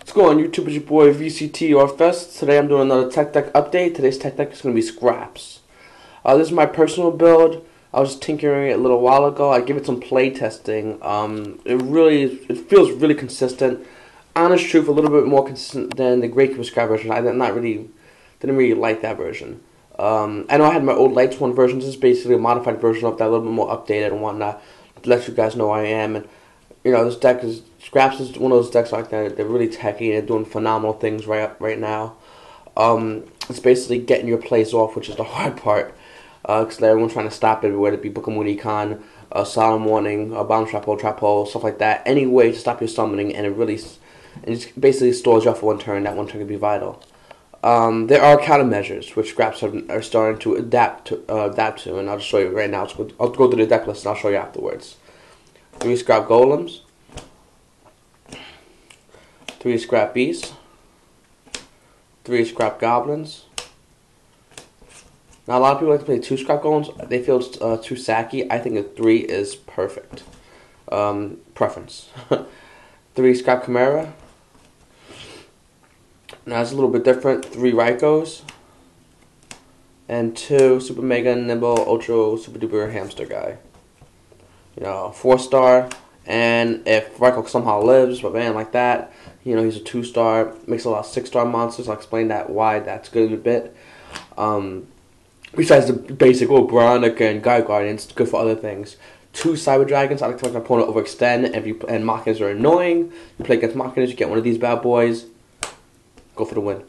What's going on YouTube? It's your boy VCTRFs. Today I'm doing another tech deck update. Today's tech deck is going to be scraps. This is my personal build. I was tinkering it a little while ago. I gave it some play testing. It feels really consistent. Honest truth, a little bit more consistent than the Great Cube Scrap version. I didn't really like that version. I know I had my old Lights One version. This is basically a modified version of that, a little bit more updated and whatnot. To let you guys know who I am. And you know, this deck is Scraps is one of those decks like that. They're really techy and doing phenomenal things right now. It's basically getting your plays off, which is the hard part. Because everyone's trying to stop it, whether it be Book of Moon Econ, Solemn Warning, Bomb Trap Hole, stuff like that. Any way to stop your summoning, and it basically stores you off for one turn. That one turn can be vital. There are countermeasures which Scraps are starting to adapt to, and I'll just show you right now. I'll go through the deck list and I'll show you afterwards. 3 Scrap Golems, 3 Scrap Beasts, 3 Scrap Goblins. Now a lot of people like to play 2 Scrap Golems. They feel it's too sacky. I think a 3 is perfect. Preference. 3 Scrap Chimera. Now it's a little bit different. 3 Raikos. And 2 Super Mega Nimble Ultra Super Duper Hamster Guy. You know, 4-star, and if Raiko somehow lives, but man, like that, you know, he's a 2-star, makes a lot of 6-star monsters. I'll explain why that's good in a bit. Besides the basic, Veronica and Guy Guardians, it's good for other things. 2 Cyber Dragons. I like to make my opponent overextend, and Machinas are annoying. You play against Machinas, you get one of these bad boys, go for the win.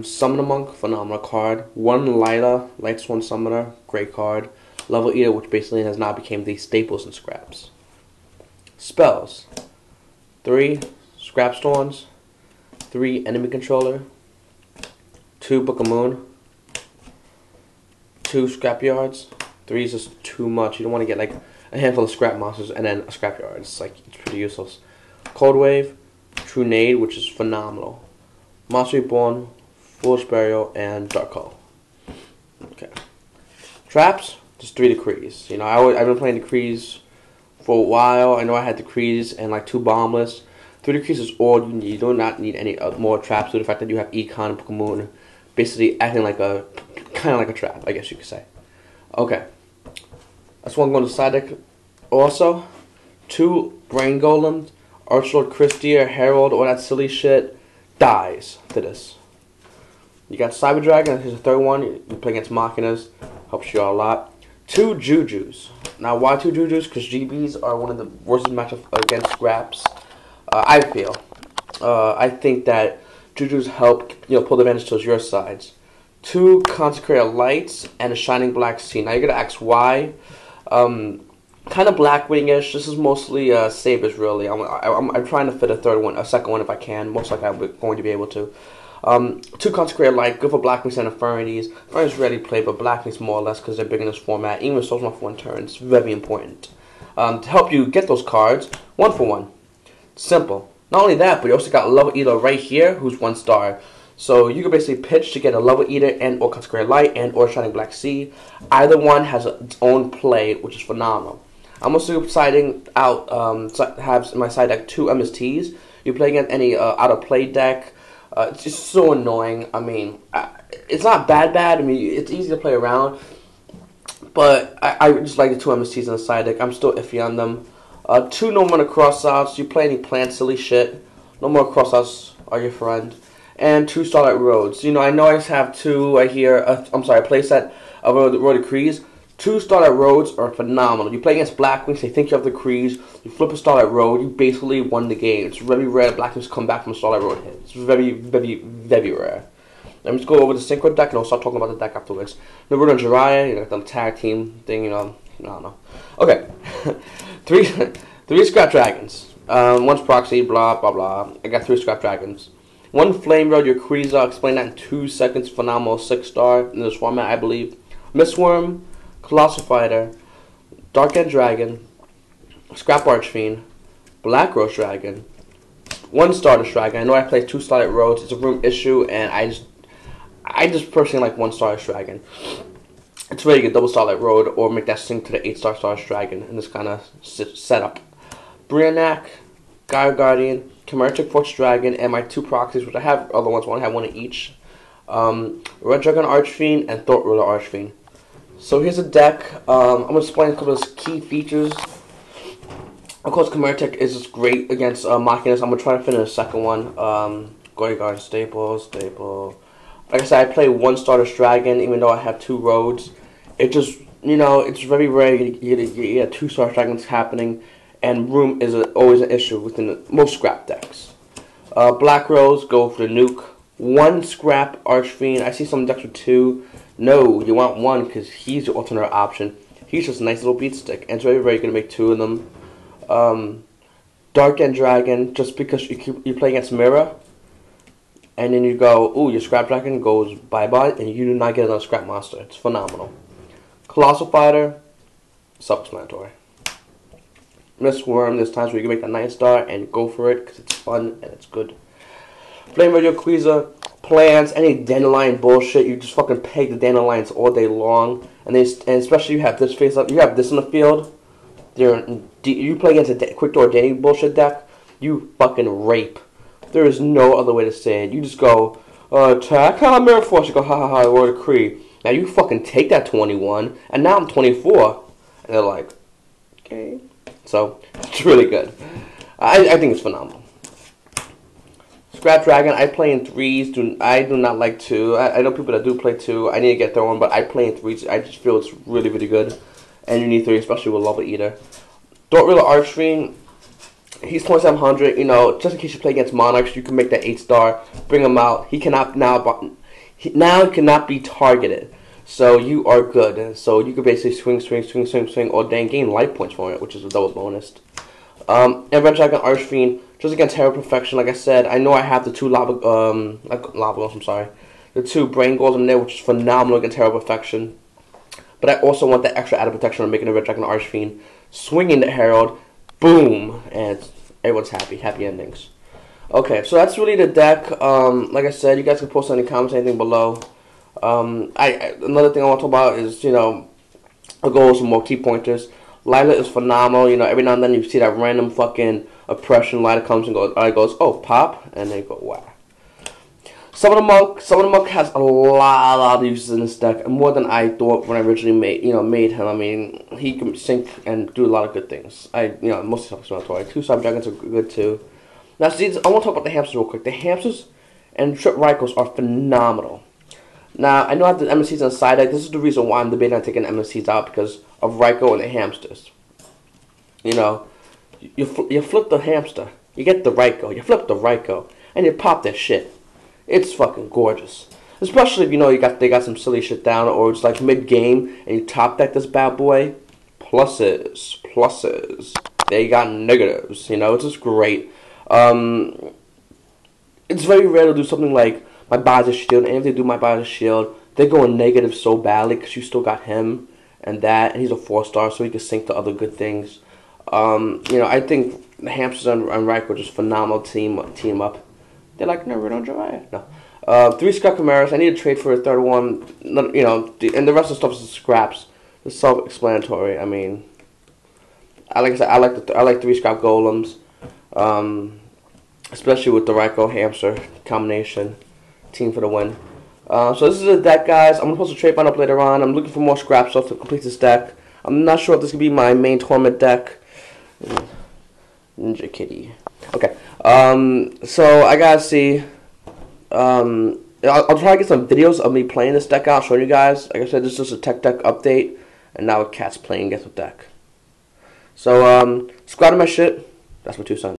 Summoner Monk, phenomenal card. 1 Lila, Lights One Summoner, great card. Level Eater, which basically has now become the staples in Scraps. Spells. 3 Scrap Storms, 3 Enemy Controller, 2 Book of Moon, 2 Scrapyards. 3 is just too much. You don't want to get like a handful of scrap monsters and then a scrapyard. It's pretty useless. Cold Wave, True Nade, which is phenomenal. Monster Reborn, Foolish Burial, and Dark Hole. Okay. Traps. Just 3 Decrees. You know, I've been playing Decrees for a while. I know I had Decrees and like 2 Bombless. 3 Decrees is all you need. You do not need any more traps. Due to the fact that you have Econ and Book of Moon, basically acting like kind of like a trap, I guess you could say. Okay, that's one going to side deck. Also, 2 Brain Golems, Archlord Christier, Herald, all that silly shit dies to this. You got Cyber Dragon. Here's the 3rd one. You play against Machinas, helps you out a lot. 2 Jujus. Now, why 2 Jujus? Because GBs are one of the worst matchups against Scraps. I feel. I think that Jujus help pull advantage towards your sides. 2 Consecrated Lights and a Shining Black Sea. Now you're gonna ask why. Kind of Blackwing-ish. This is mostly Sabers really. I'm trying to fit a second one if I can. Most likely I'm going to be able to. 2 Consecrated Light, good for Blackwings and Infernities. Infernities rarely play, but Blackwings more or less because they're big in this format. Even with Souls off 1 turn, it's very important. To help you get those cards, 1 for 1. Simple. Not only that, but you also got Level Eater right here, who's 1-star. So you can basically pitch to get a Level Eater and or Consecrated Light and or Shining Black Sea. Either one has its own play, which is phenomenal. I'm also siding out, have in my side deck 2 MSTs. You play against any out of play deck. It's just so annoying. I mean, it's not bad. I mean, it's easy to play around. But I just like the 2 MSTs on the side deck. I'm still iffy on them. 2 No Mana Crossouts. You play any plant silly shit. No more Crossouts are your friend. And 2 Starlight Roads. You know I have 2 right here. A playset of Road Decrees. 2 Starlight Roads are phenomenal. You play against Blackwings, they think you have the Decrees, you flip a Starlight Road, you basically won the game. It's very rare Blackwings come back from a Starlight Road hit. It's very, very, very rare. Let me just go over the Synchro deck and I'll start talking about the deck afterwards. Naruto and Jiraiya, the tag team thing, I don't know. Okay. 3 Scrap Dragons. 1's Proxy, blah, blah, blah. I got 3 Scrap Dragons. 1 Flame Road, your Kreese, I'll explain that in 2 seconds. Phenomenal 6-star in this format, I believe. Mistworm, Colossal Fighter, Dark End Dragon, Scrap Archfiend, Black Rose Dragon, 1 Stardust Dragon. I know I play 2 Starlight Roads. It's a room issue, and I just personally like 1 Stardust Dragon. It's ready to get double Starlight Road or make that sync to the 8-star Stardust Dragon in this kind of setup. Briannac, Guy Guardian, T3ch Force Dragon, and my 2 proxies, which I have other ones. I have one of each. Red Dragon Archfiend and Thought Ruler Archfiend. So here's a deck. I'm gonna explain a couple of key features. Of course, T3ch is just great against Machinus. I'm gonna try to finish the second one. Goryguard, staple. Like I said, I play 1 Stardust Dragon, even though I have 2 roads. It just, it's very rare you get 2 Stardust Dragons happening, and room is always an issue within most scrap decks. Black Rose, go for the nuke. 1 scrap Archfiend. I see some decks with 2. No, you want 1 because he's your alternate option. He's just a nice little beat stick, and it's very rare you're gonna make 2 of them. Dark End Dragon, just because you play against Mirror. And then you go, ooh, your Scrap Dragon goes bye-bye, and you do not get another Scrap Monster. It's phenomenal. Colossal Fighter, self-explanatory. Mist Worm, there's times where you can make a 9-star and go for it, because it's fun and it's good. Flame Radio Queezer, plants, any dandelion bullshit, you just fucking peg the dandelions all day long. And especially you have this face up, you have this in the field, you play against a Quick Door Danny bullshit deck, you fucking rape. There is no other way to say it. You just go, attack, Mirror Force. You go, ha ha ha, Lord of Kree. Now you fucking take that 21, and now I'm 24. And they're like, okay. So, it's really good. I think it's phenomenal. Scrap Dragon, I play in 3s. I do not like 2. I know people that do play 2. I need to get their one, but I play in 3s. I just feel it's really, really good. And you need 3, especially with Lava Eater. Thought Ruler Archfiend. He's 2700, just in case you play against Monarchs, you can make that 8-star, bring him out. He cannot now he cannot be targeted. So you are good. So you can basically swing all day and gain life points for it, which is a double bonus. And Red Dragon Archfiend, just against Terror Perfection, like I said, I know I have the 2 lava goals, I'm sorry. The 2 brain goals in there, which is phenomenal against Terror Perfection. But I also want that extra added protection on making a Red Dragon Archfiend. Swinging the Herald. Boom, and everyone's happy endings. Okay, so that's really the deck. Like I said, you guys can post any comments, anything below. Another thing I want to talk about is, I'll go over some more key pointers. Lila is phenomenal. Every now and then you see that random fucking oppression. Lila comes and goes, oh, pop, and then you go, wow. Some of the monk has a lot of uses in this deck, more than I thought when I originally made him. I mean, he can sink and do a lot of good things. Mostly self-explanatory. 2 Sub Dragons are good too. Now, see, I want to talk about the hamsters real quick. The hamsters and Trip Rykos are phenomenal. Now, I know I have the MSCs on the side deck. This is the reason why I'm debating on taking MSCs out, because of Ryko and the hamsters. You flip the hamster, you get the Ryko, you flip the Ryko, and you pop that shit. It's fucking gorgeous. Especially if they got some silly shit down, or it's like mid-game and you top deck this bad boy. Pluses. They got negatives, it's just great. It's very rare to do something like my Bowser Shield, and if they do my Bowser Shield, they go in negative so badly because you still got him and that, and he's a 4-star, so he can sync to other good things. I think the hamsters and Ryko are just phenomenal team up. They're like, no, we don't try. No. 3 Scrap Chimeras. I need to trade for a 3rd one. And the rest of the stuff is scraps. It's self-explanatory. I mean, I like 3 Scrap Golems, especially with the Ryko Hamster combination. Team for the win. So this is a deck, guys. I'm supposed to trade mine up later on. I'm looking for more scrap stuff to complete this deck. I'm not sure if this could be my main tournament deck. Ninja Kitty. Okay. So I gotta see. I'll try to get some videos of me playing this deck out, showing you guys. Like I said, this is just a tech deck update, and now Cat's playing against the deck. So, subscribe to my shit. That's my 2 cents.